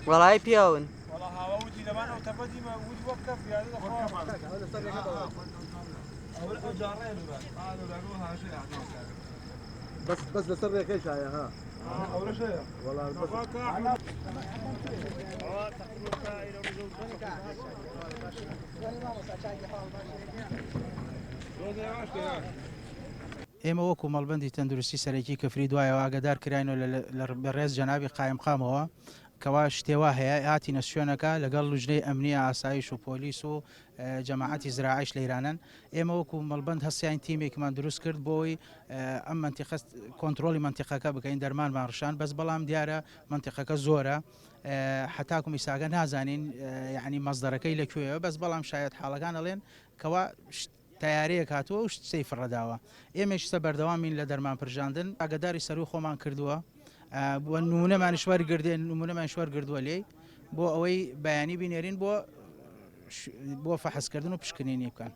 والله بيون والله ودي لما انا وتبدي ما ودي وقف يا هذا بس بسرك ايش ها اول شيء والله بس ئێمە وەکو مەڵبەندی تەندروستی سەرەکی کەفری دوایەوە ئاگادار کراینەوە لە بەڕێز جەنابی قایمقامەوە کەوا شتێوا هەیە هاتینە شوێنەکە لەگەڵ لوژنەی ئەمنیە ئاسایش و پۆلیس و جەماعەتی زراعیش لە ئیرانن ئێمە وەکو مەڵبەند هەستیان تیمێکمان دروست کرد بۆی ئەم منتیقە کۆنتترۆلی منتیقەکە بکەین دەرمانمان ڕشان بەس بەڵام دیارە منتیقەکە زۆرە حتاکو میساگە نازانین یعنی مەزدەرەکەی لەکوێەوە بەس بەڵام شاید حاڵەکان ئەڵێن کەوا تیارەیە هاتووە و شتەی فڕەداوە ئێمەشتە بەردەوامین لە دەرمان پرژاندن ئاگداری سەروی خۆمان کردووە بۆ نمونەمان شوەرگردێن نمونەمان شوەرگردووە لێ بۆ ئەوەی بەیانی بینێرین بۆ فەحسکردن و پشکنینی بکەن.